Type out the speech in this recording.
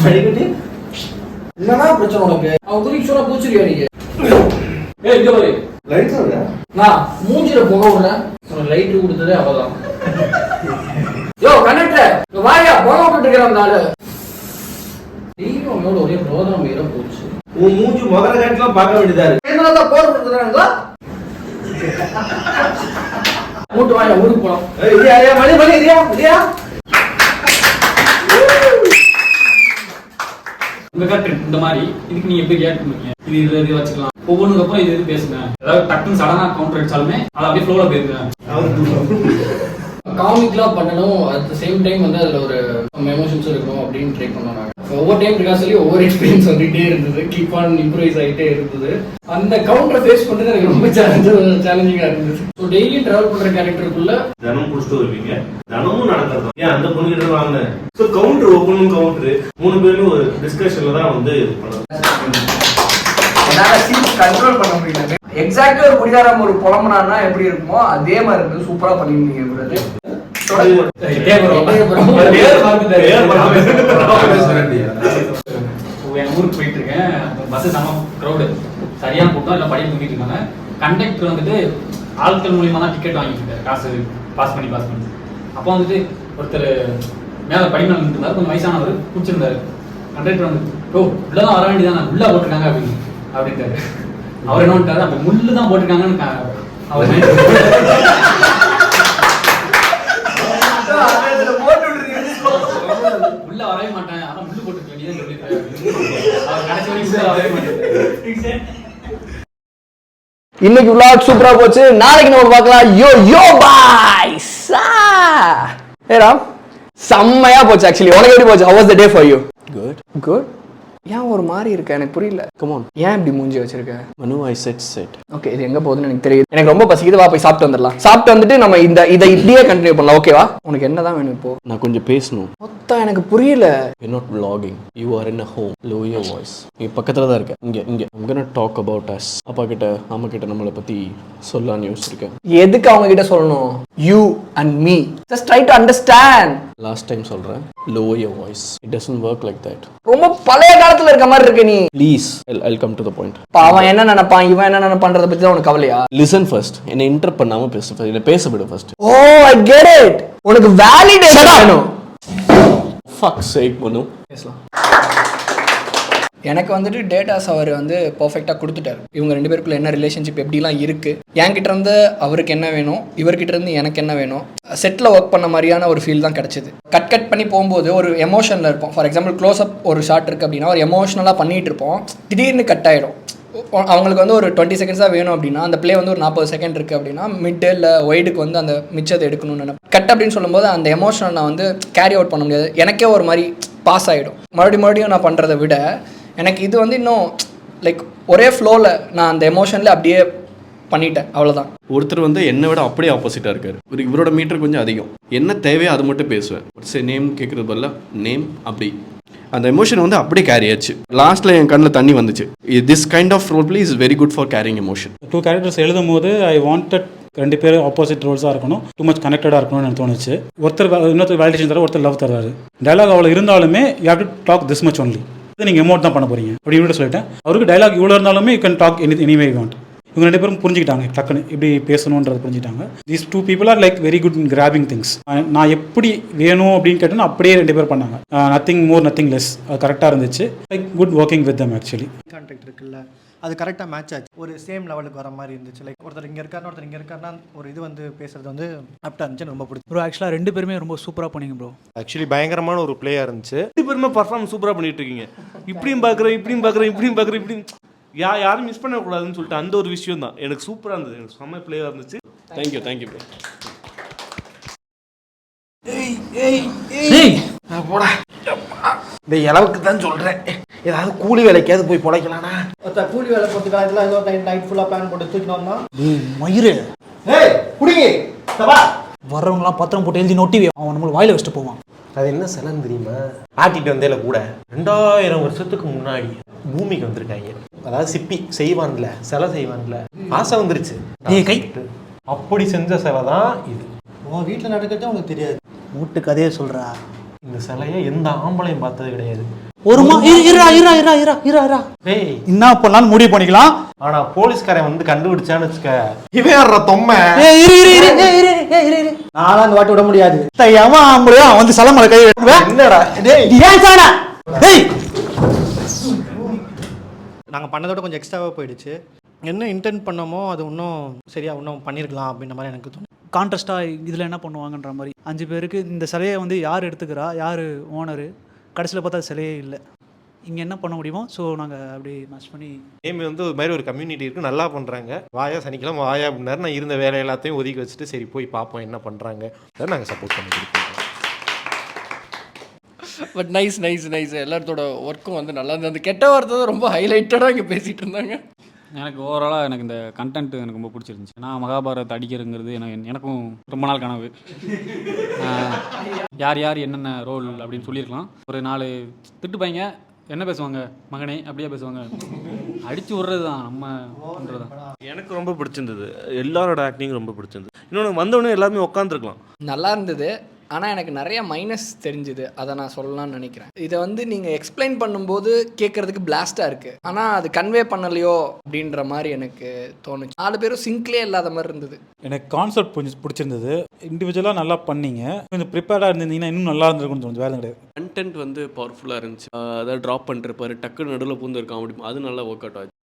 அடிக்கடி என்னன்னா பிரச்சனை உனக்கு? அவன் குறி சொன்னா பூச்சிரியா நீங்க? ஏய் இங்க பாரு. லைட் சொல்றா? நான் மூஞ்சில புக விடுறேன். உனக்கு லைட் கொடுத்ததே அவதான். யோ கண்டக்டர், வாயா புக விட்டுட்டு இருக்கற அந்த ஆளு. டீனோட ஒரே ப்ரோகிராம் ஏற போச்சு. உன் மூஞ்சி முதல்ல காட்டலாம் பார்க்க வேண்டியதா இருக்கு. என்னடா போர் கொடுத்துறாங்களா? மூட்டு வாயா ஊருக்கு போலாம். ஏய் இரியா மணி இரியா. உங்க கரெக்ட் இந்த மாதிரி இதுக்கு நீ எப்படி ரியாக்ட் பண்ணுவீங்க? இது வச்சுக்கலாம். ஒவ்வொன்றுக்கு அப்புறம் இது பேசுங்க. ஏதாவது டக்குன்னு சடனா கவுண்டர் அடிச்சாலுமே அதை அப்படியே ஃப்ளோல போயிருங்க. காமிக்லா பண்ணணும், அட் தி சேம் டைம் வந்து அதுல ஒரு எமோஷன்ஸ் இருக்கணும் அப்படின்னு ட்ரை பண்ணாங்க. ஒவ்வொரு டைம் ரிகார்சலி ஒவ்வொரு எக்ஸ்பீரியன்ஸ் வந்துட்டே இருந்தது, கீப் ஆன் இம்ப்ரூவைஸ் ஆகிட்டே இருந்தது. அந்த கவுண்டரை ஃபேஸ் பண்றது எனக்கு ரொம்ப சேலஞ்சிங்கா இருந்தது. ஸோ டெய்லி டிராவல் பண்ற கேரக்டருக்குள்ள தினமும் குடிச்சிட்டு வருவீங்க, தினமும் நடக்கிறது. ஏன் அந்த பொண்ணு கிட்ட வாங்க. ஸோ கவுண்டர் ஒவ்வொன்றும் கவுண்டர் 3 பேரும் ஒரு டிஸ்கஷன்ல தான் வந்து கண்ட்ரோல் பண்ண முடியல. எக்ஸாக்டா ஒரு குடிகாரம் ஒரு புலம்புனான்னா எப்படி இருக்குமோ அதே மாதிரி இருந்து சூப்பரா பண்ணிருந்தீங்க. என் ஊருக்கு போயிட்டு இருக்கேன், பஸ் செம க்ரௌடு, சரியான கூட்டம், எல்லாம் படிக்க தூங்கிட்டு இருக்காங்க. கண்டக்டர் வந்துட்டு ஆட்கள் மூலியமா தான் டிக்கெட் வாங்கிட்டு இருக்காரு, காசு பாஸ் பண்ணி. அப்போ வந்துட்டு ஒருத்தர் மேல படிமேல நின்று இருந்தாரு, கொஞ்சம் வயசானவர் குடிச்சிருந்தாரு. கண்டக்டர் வந்து ஓ உள்ளதான் வர வேண்டியதானே, உள்ள போட்டிருக்காங்க அப்படின்ட்டாரு. அவர் என்ன பண்ணிட்டாரு, அந்த முள்ளு தான் போட்டிருக்காங்கன்னு அவர் உள்ள வரவே மாட்டேன், ஆனா முள்ளு போட்டு வேண்டியதான் சொல்லிருக்காரு. அவர் கடைசி வரைக்கும் வரவே மாட்டேன். இன்னைக்கு vlog சூப்பரா போச்சு. நாளைக்கு நம்ம பார்க்கலாம். யோ பாய்ஸ். ஏடா செம்மையா போச்சு. ஆக்சுவலி உனக்கு எப்படி போச்சு? How was the day for you? Good. ஏன் ஒரு மாதிரி இருக்க எனக்கு புரியல. கம் ஆன், ஏன் இப்படி மூஞ்சி வச்சிருக்க? மனு ஐ செட் ஓகே, இது எங்க போகுதுன்னு எனக்கு தெரியுது. எனக்கு ரொம்ப பசிக்குது, வா போய் சாப்பிட்டு வந்துடலாம். சாப்பிட்டு வந்துட்டு நம்ம இதை இப்படியே கண்டினியூ பண்ணலாம். ஓகேவா? உனக்கு என்னதான் வேணும் இப்போ? நான் கொஞ்சம் பேசணும். மொத்தம் எனக்கு புரியல. You're not vlogging. You are in a home. Lower your voice. நீ பக்கத்துல தான் இருக்க. இங்க. I'm gonna talk about us. அப்பா கிட்ட அம்மா கிட்ட நம்மளை பத்தி சொல்லலாம்னு யோசிச்சிருக்கேன். எதுக்கு அவங்க கிட்ட சொல்லணும்? You and me. Just try to understand. Last time சொல்றேன், lower your voice. It doesn't work like that. ரொம்ப பழைய காலத்துல இருக்க மாதிரி இருக்க நீ. Please, I'll come to the point. அவன் என்ன நினைப்பான், இவன் என்ன நினைப்பான்றத பத்தி தான் உனக்கு கவலையா? Listen first. என்னை இன்டரப்ட் பண்ணாம பேசு. என்ன பேச விடு first. Oh, I get it. உனக்கு வேலிடேஷன் வேணும். Fuck sake, மனு. பேசலாம். எனக்கு வந்துட்டு டேட்டாஸ் அவர் வந்து பர்ஃபெக்டாக கொடுத்துட்டாரு. இவங்க 2 பேருக்குள்ள என்ன ரிலேஷன்ஷிப் எப்படிலாம் இருக்குது, என்கிட்ட இருந்து அவருக்கு என்ன வேணும், இவர்கிட்ட இருந்து எனக்கு என்ன வேணும், செட்டில் ஒர்க் பண்ண மாதிரியான ஒரு ஃபீல் தான் கிடச்சிது. கட் பண்ணி போகும்போது ஒரு எமோஷனில் இருப்போம். ஃபார் எக்ஸாம்பிள் க்ளோஸ் அப் ஒரு ஷாட் இருக்குது அப்படின்னா ஒரு எமோஷனலாக பண்ணிகிட்டு இருப்போம், திடீர்னு கட் ஆகிடும். அவங்களுக்கு வந்து ஒரு 20 செகண்ட்ஸ் தான் வேணும் அப்படின்னா அந்த பிளே வந்து ஒரு 40 செகண்ட் இருக்குது அப்படின்னா மிட் இல்லை ஒய்டுக்கு வந்து அந்த மிச்சத்தை எடுக்கணும்னு நினைப்பேன். கட் அப்படின்னு சொல்லும்போது அந்த எமோஷனல் நான் வந்து கேரி அவுட் பண்ண முடியாது. எனக்கே ஒரு மாதிரி பாஸ் ஆகிடும். மறுபடியும் நான் பண்ணுறதை விட எனக்கு இது வந்து இன்னும் லைக் ஒரே ஃப்ளோவில் நான் அந்த எமோஷனில் அப்படியே பண்ணிட்டேன், அவ்வளோதான். ஒருத்தர் வந்து என்னை விட அப்படியே ஆப்போசிட்டாக இருக்காரு. இவரோட மீட்டர் கொஞ்சம் அதிகம். என்ன தேவையோ அது மட்டும் பேசுவேன். ஒரு நேம் கேட்குறது பதிலாக நேம், அப்படி அந்த எமோஷன் வந்து அப்படியே கேரி ஆச்சு. லாஸ்ட்டில் என் கண்ணில் தண்ணி வந்துச்சு. This kind of role play is very good for carrying emotion. 2 characters எழுதும் போது ஐ வாண்டட் 2 பேரும் ஆப்போசிட் ரோல்ஸாக இருக்கணும், டூ மச் கனெக்டடாக இருக்கணும்னு எனக்கு தோணுச்சு. இன்னொருத்தர் வேலிடேஷன் தர, ஒருத்தர் லவ் தருவார். டைலாக் அவ்வளோ இருந்தாலுமே you have to talk this much only. நீங்கள் எமோட் தான் பண்ண போறீங்க அப்படின்னு சொல்லிட்டேன். அவருக்கு டைலாக் இவ்வளோ இருந்தாலுமே you can talk anyway you want. இவங்க 2 பேரும் புரிஞ்சுக்கிட்டாங்க, டக்குன்னு இப்படி பேசணுன்றது புரிஞ்சுக்கிட்டாங்க. These 2 people are like very good in grabbing things. நான் எப்படி வேணும் அப்படின்னு கேட்டோன்னா அப்படியே 2 பேர் பண்ணாங்க. Nothing more nothing less. அது கரெக்டாக இருந்துச்சு. Like good working with them. Actually contract இருக்குல்ல, அது கரெக்டாக மேட்ச் ஆச்சு. ஒரு சேம் லெவலுக்கு வர மாதிரி இருந்துச்சு. லைக் ஒருத்தர் இங்கே இருக்காருன்னா ஒரு இது வந்து பேசுறது வந்து ஆப்டாக இருந்துச்சு. ரொம்ப பிடிச்சி ப்ரோ. ஆக்சுவலாக 2 பேருமே ரொம்ப சூப்பராக பண்ணீங்க ப்ரோ. ஆக்சுவலி பயங்கரமான ஒரு பிளேயாக இருந்துச்சு. 2 பேருமே பர்ஃபார்மன்ஸ் சூப்பராக பண்ணிட்டு இருக்கீங்க. இப்படியும் பார்க்குறேன் யாரும் மிஸ் பண்ணக்கூடாதுன்னு சொல்லிட்டு அந்த ஒரு விஷயம் தான் எனக்கு சூப்பராக இருந்தது. எனக்கு செம்ம பிளேயாக இருந்துச்சு. Thank you bro. போடா, இந்த அளவுக்கு தான் சொல்கிறேன். ஏதாவது கூலி வேலைக்காவது போய் பொழைக்கலாம்னா. கூலி வேலை போட்டு காலத்தில் ஏதோ நைட் ஃபுல்லாக பிளான் போட்டு தூக்கிட்டு வந்தான். மயிறு குடிங்க வர்றவங்களாம் பத்திரம் போட்டு எழுதி நோட்டி அவன் நம்மளை வாயில வச்சுட்டு போவான். அது என்ன சிலன்னு தெரியுமா? ஆட்டிட்டு வந்தேல கூட 2000 வருஷத்துக்கு முன்னாடி பூமிக்கு வந்திருக்காங்க. அதாவது சிப்பி செய்வான்ல, சிலை செய்வான்ல, ஆசை வந்துருச்சு. கை அப்படி செஞ்ச சிலை தான் இது. உன் வீட்டில் நடக்கிறதே உனக்கு தெரியாது. மூட்டு கதையை சொல்கிறா. இந்த சிலையை எந்த ஆம்பளையும் பார்த்தது கிடையாது. இருடா டேய் என்ன பண்ணலாம்னு முடிவு பண்ணிக்கலாம். ஆனா போலீஸ்காரன் வந்து கண்டுபிடிச்சான்னு வச்சுக்க, இவன் யாரா தொம்மை? நானும் அந்த வாட்டி விட முடியாது. அவன் வந்து சலமலை கை வைக்குவேன். என்னடா டேய் ஏன் சாடா? டேய் நாங்கள் பண்ணதோட கொஞ்சம் எக்ஸ்ட்ராவாக போயிடுச்சு. என்ன இன்டென்ட் பண்ணோமோ அது இன்னும் சரியாக இன்னும் பண்ணியிருக்கலாம் அப்படின்ற மாதிரி எனக்கு தோணும். கான்ட்ராஸ்டாக இதில் என்ன பண்ணுவாங்கன்ற மாதிரி 5 பேருக்கு இந்த சிலையை வந்து யார் எடுத்துக்கிறா, யார் ஓனரு, கடைசியில் பார்த்தா சிலையே இல்லை. இங்கே என்ன பண்ண முடியுமோ ஸோ நாங்கள் அப்படி மேட்ச் பண்ணி நேம் வந்து ஒரு மாதிரி ஒரு கம்யூனிட்டி இருக்கு, நல்லா பண்றாங்க. வாயா சனிக்கிழமை வாயா அப்படின்னாரு. நான் இருந்த வேலை எல்லாத்தையும் ஒதுக்கி வச்சுட்டு சரி போய் பார்ப்போம் என்ன பண்றாங்க, அதை நாங்கள் சப்போர்ட் பண்ணி கொடுப்போம். பட் நைஸ் எல்லாத்தோட ஒர்க்கும் வந்து நல்லா இருந்தது. அந்த கெட்ட வார்த்தை தான் ரொம்ப ஹைலைட்டடாக இங்கே பேசிகிட்டு இருந்தாங்க. எனக்கு ஓவராலாக எனக்கு இந்த கண்டென்ட் எனக்கு ரொம்ப பிடிச்சிருந்துச்சு. நான் மகாபாரத் அடிக்கிறதுங்கிறது எனக்கும் ரொம்ப நாள் கனவு. யார் யார் என்னென்ன ரோல் அப்படின்னு சொல்லியிருக்கலாம். ஒரு 4 திட்டுப்பாங்க, என்ன பேசுவாங்க மகனே அப்படியே பேசுவாங்க, அடிச்சு விட்றது தான் நம்ம பண்ணுறது தான். எனக்கு ரொம்ப பிடிச்சிருந்தது, எல்லாரோட ஆக்டிங் ரொம்ப பிடிச்சிருந்தது. இன்னொன்று வந்தவொடனே எல்லாருமே உட்காந்துருக்கலாம். நல்லா இருந்தது. ஆனால் எனக்கு நிறைய மைனஸ் தெரிஞ்சுது, அதை நான் சொல்லலாம்னு நினைக்கிறேன். இதை வந்து நீங்கள் எக்ஸ்பிளைன் பண்ணும்போது கேட்குறதுக்கு பிளாஸ்டாக இருக்குது, ஆனால் அது கன்வே பண்ணலையோ அப்படின்ற மாதிரி எனக்கு தோணுச்சு. 4 பேரும் சிங்க்லேயே இல்லாத மாதிரி இருந்தது. எனக்கு கான்செப்ட் கொஞ்சம் பிடிச்சிருந்தது. இண்டிவிஜுவலாக நல்லா பண்ணீங்க. கொஞ்சம் ப்ரிப்பேர்டாக இருந்தீங்கன்னா இன்னும் நல்லா இருந்திருக்கும்னு தோணுது. வேலை கிடையாது. கண்டென்ட் வந்து பவர்ஃபுல்லாக இருந்துச்சு. அதாவது ட்ராப் பண்ணிருப்பாரு, டக்குன்னு நடுவில் பூந்து இருக்கான் அப்படி, அது நல்லா ஒர்க் அவுட் ஆச்சு.